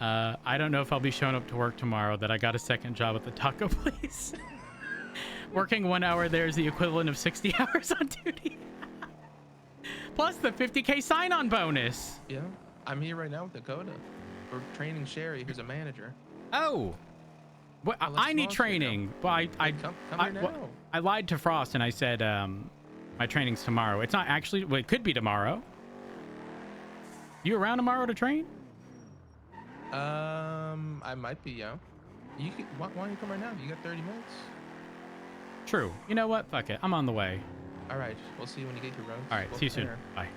I don't know if I'll be showing up to work tomorrow, that I got a second job at the taco place. Working 1 hour there is the equivalent of 60 hours on duty. Plus the 50K sign-on bonus. Yeah, I'm here right now with Dakota. We're training Sherry, who's a manager. Oh. Well, I need training. Well, I lied to Frost and I said my training's tomorrow. It's not actually, well, it could be tomorrow. You around tomorrow to train? I might be, yeah. Why don't you come right now? You got 30 minutes. True. You know what? Fuck it. I'm on the way. All right. We'll see you when you get your roads. All right. See you soon. Bye.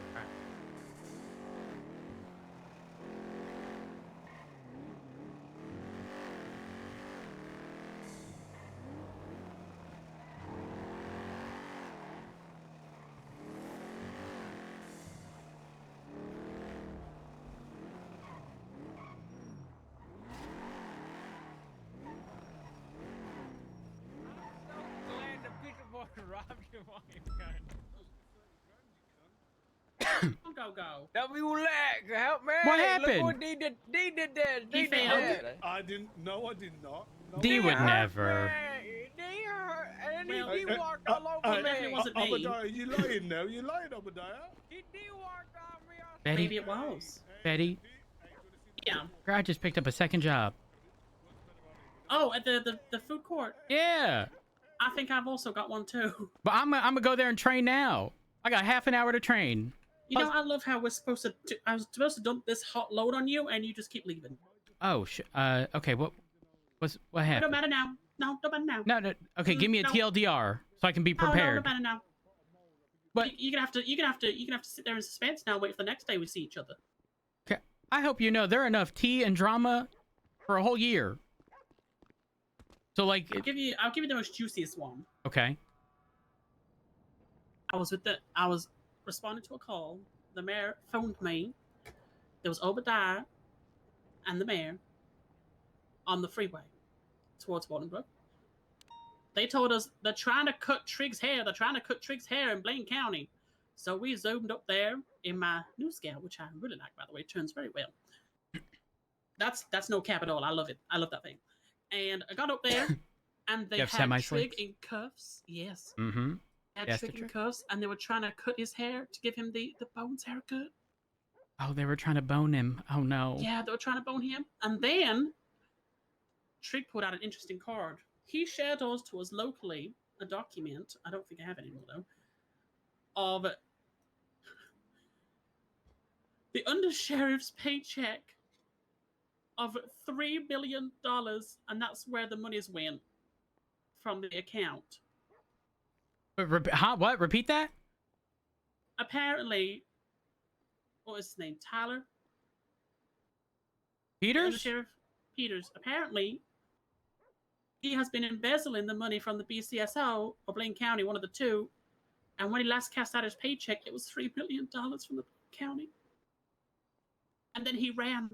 Go. Help me with that. Help me. What happened? Look what D did that. He failed. I didn't. No, I did not. No, D would never. And he walked all over me. Definitely wasn't me. Obadiah, you lying now? You lying, Obadiah? He walked on me. Betty? Maybe it was. Betty? Yeah. Girl, I just picked up a second job. Oh, at the food court. Yeah. I think I've also got one too. But I'm gonna go there and train now. I got half an hour to train. You know, I love how we're supposed to. I was supposed to dump this hot load on you, and you just keep leaving. Oh okay. What happened? It don't matter now. No, don't matter now. No. Okay, give me a TLDR so I can be prepared. No, don't matter now. But you're gonna have to sit there in suspense now. And wait for the next day we see each other. Okay. I hope you know there are enough tea and drama for a whole year. So like, I'll give you the most juiciest one. Okay. I was responding to a call. The mayor phoned me. There was Obadiah and the mayor on the freeway towards Bolingbroke. They told us they're trying to cut Triggs' hair. They're trying to cut Triggs' hair in Blaine County. So we zoomed up there in my new scale, which I really like, by the way. It turns very well. That's no cap at all. I love it. I love that thing. And I got up there, and they had Trig in cuffs. Yes. Mm-hmm. Had Trig in cuffs, and they were trying to cut his hair to give him the Bones haircut. Oh, they were trying to bone him. Oh, no. Yeah, they were trying to bone him. And then Trig put out an interesting card. He shared us to us locally, a document, I don't think I have it anymore, though, of the undersheriff's paycheck of $3 million, and that's where the money's went from the account. What? Repeat that? Apparently, what was his name? Tyler? Peters? Sheriff Peters. Apparently, he has been embezzling the money from the BCSO or Blaine County, one of the two. And when he last cashed out his paycheck, it was $3 million from the county. And then he ran.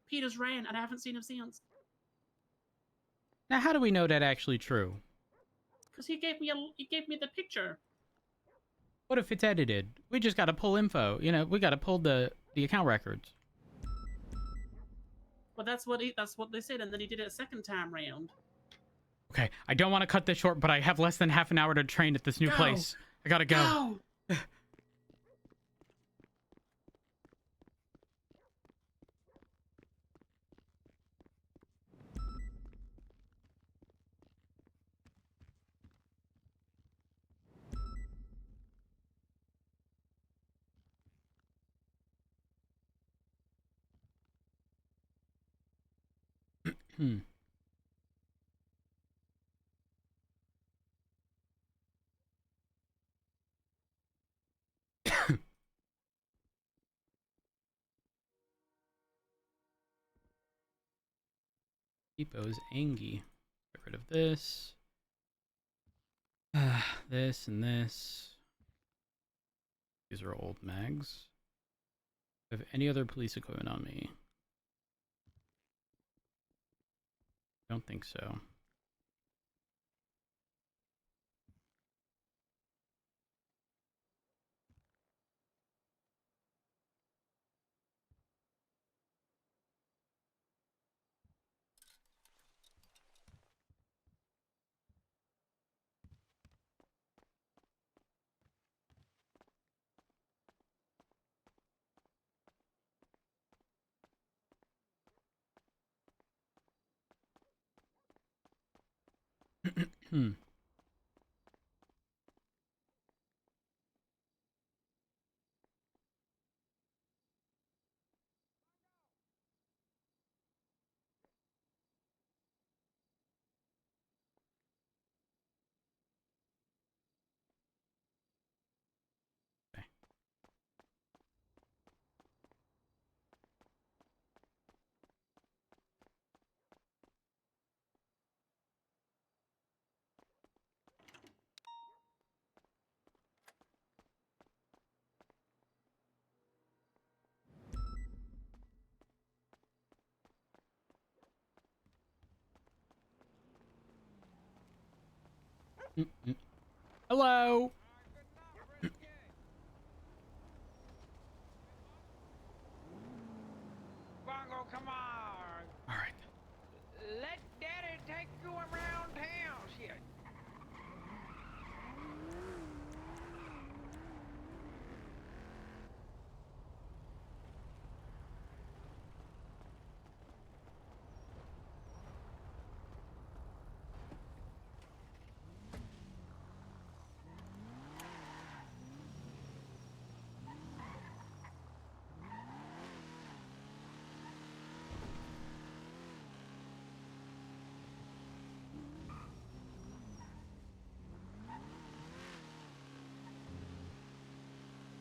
Peters ran, and I haven't seen him since. Now, how do we know that actually true? Because he gave me the picture. What if it's edited? We just got to pull info. You know, we got to pull the account records. Well, that's what they said, and then he did it a second time round. Okay, I don't want to cut this short, but I have less than half an hour to train at this new place. I gotta go. Hmm. Depot's Angie. Get rid of this. This and this. These are old mags. Do I have any other police equipment on me? Don't think so. Hmm. Hello. Bongo, come on. All right. Let Daddy take you around town. Shit.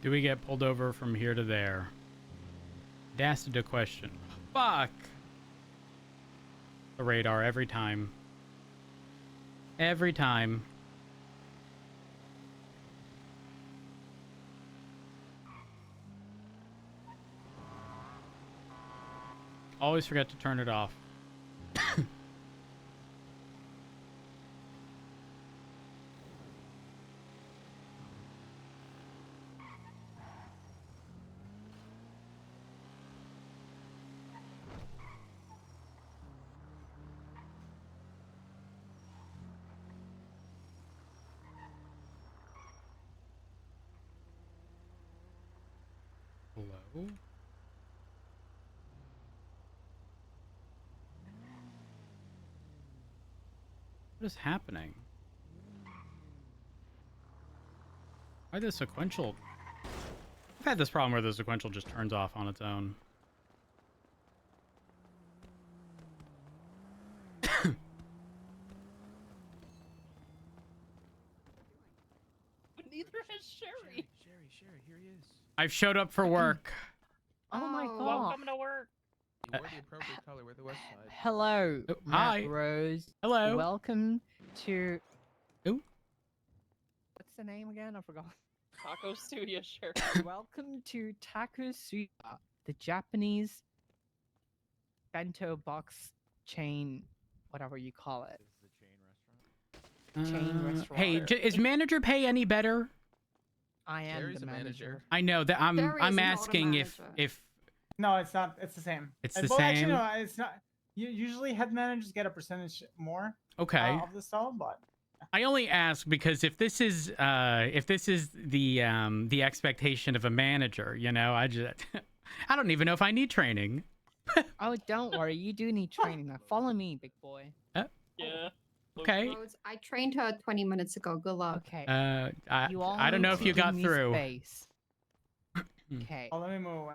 Do we get pulled over from here to there? That's the question. Fuck! The radar every time. Every time. Always forget to turn it off. Hello? What is happening? Why the sequential? I've had this problem where the sequential just turns off on its own. Neither has Sherry. Sherry, here he is. I've showed up for work. Oh my god. Welcome to work. You wore the appropriate color. We're the West Side. Hello, Oh, Matt hi. Rose. Hello. Welcome to. Ooh. What's the name again? I forgot. Taco Studio, sure. Welcome to Taco Suya, the Japanese bento box chain, whatever you call it. Chain restaurant. Hey, is manager pay any better? I am Gary's the a manager. I know that I'm asking if No, it's not. It's the same. It's the well, actually, same? no, it's not. Usually, head managers get a percentage more. Okay. Of the stall, but I only ask because if this is the expectation of a manager, you know, I don't even know if I need training. Oh, don't worry. You do need training. Now follow me, big boy. Yeah. Okay. Rose, I trained her 20 minutes ago. Good luck. Okay. I don't know if you got through. Okay. Oh, let me move.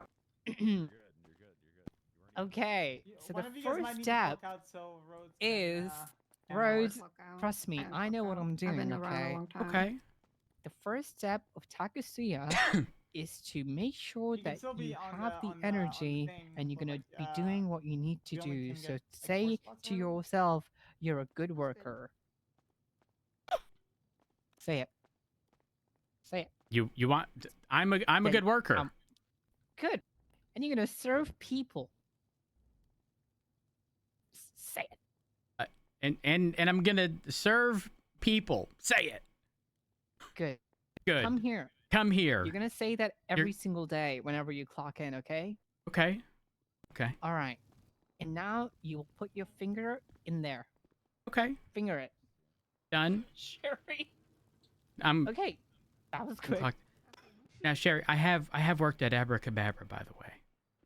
Okay. So One the of you guys might first need to step clock out so Rhodes is can Rhodes. work. Trust me, I know what I'm doing. been around a Okay. long time. Okay. The first step of Takusuya is to make sure can that still be you on have the- the on the energy thing, and you're but, gonna like, be doing what you need to you only do. can So get, like, 4 say spots to in. yourself, you're a good worker. Say it. Say it. You want? I'm a Then, good worker. Good. And you're gonna serve people. Say it. And I'm gonna serve people. Say it. Good. Good. Come here. Come here. You're gonna say that every single day whenever you clock in, okay? Okay. Okay. All right. And now you will put your finger in there. Okay. Finger it. Done. Sherry. Okay. That was quick. Now, Sherry, I have worked at Abracadabra, by the way.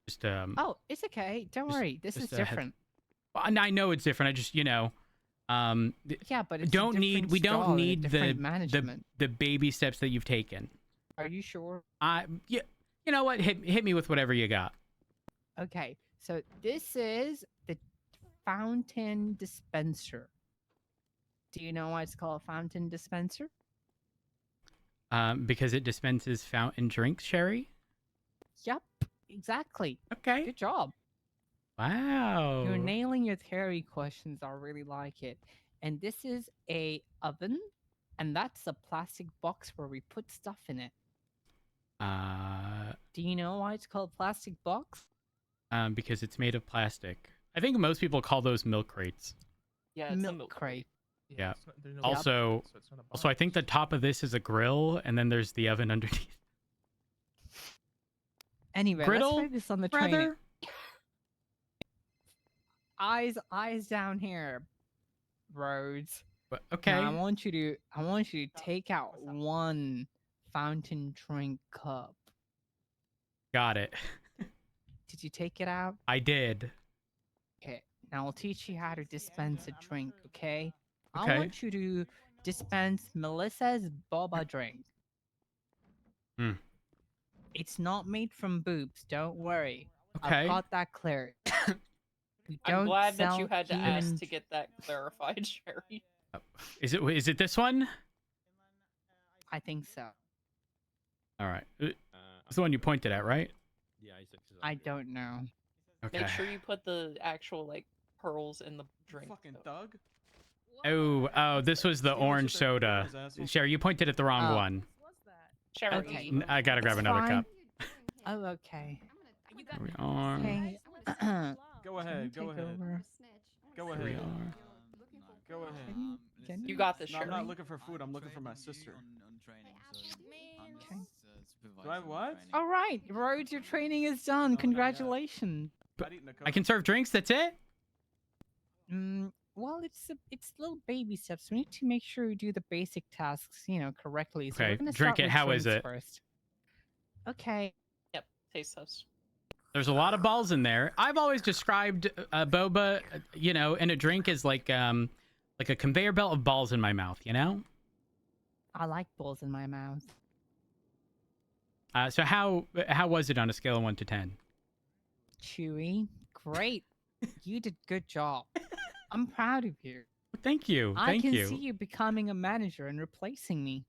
Just Oh, it's okay. Don't worry. This is just a heads- different. Well, and I know it's different. I just Yeah, but it's don't a need different we don't style and a need different management. the baby steps that you've taken. Are you sure? Yeah. You know what? Hit me with whatever you got. Okay. So this is the fountain dispenser. Do you know why it's called a fountain dispenser? Because it dispenses fountain drinks, Sherry. Yep. Exactly. Okay. Good job. Wow. You're nailing your theory questions. I really like it. And this is a oven, and that's a plastic box where we put stuff in it. Do you know why it's called plastic box? Because it's made of plastic. I think most people call those milk crates. Yeah, it's milk crate. Yeah. there's no Also, so it's not a also, I think the top of this is a grill, and then there's the oven underneath. Anyway, Griddle, let's focus on the rather? training. Eyes down here, Rhodes. But, okay. Now, I want you to take out one fountain drink cup. Got it. Did you take it out? I did. Okay. Now I'll teach you how to dispense a drink. Okay. Okay. I want you to dispense Melissa's boba drink. Hmm. It's not made from boobs. Don't worry. Okay. I've got that clear. We I'm don't glad that sell you had to human ask to get that clarified, Sherry. Is it this one? I think so. All right. It's the one you pointed at, right? Yeah, I don't know. Okay. Make sure you put the actual like pearls in the drink. Fucking Doug. Oh, this was the orange soda. Sherry, you pointed at the wrong Oh. one. Sherry. Okay. I gotta grab It's another fine. cup. Oh, okay. Here we are. Okay. Go ahead. Go take ahead. over. Go Here we ahead. are. Go ahead. Can You got this, No, I'm Sherry. not looking for food. I'm looking for my sister. On training, so I'm Okay. just, Do I have what? training. All right, Rhodes, your training is done. Congratulations. Not eating a I can serve drinks. That's it. Well, it's little baby steps. We need to make sure we do the basic tasks, correctly. So we're Okay, gonna drink start it. with How is drinks it? First. Okay. Yep. Taste test. There's a lot of balls in there. I've always described boba, in a drink as like a conveyor belt of balls in my mouth. I like balls in my mouth. So how was it on a scale of 1 to 10? Chewy, great. You did good job. I'm proud of you. Thank you. I Thank can you. see you becoming a manager and replacing me.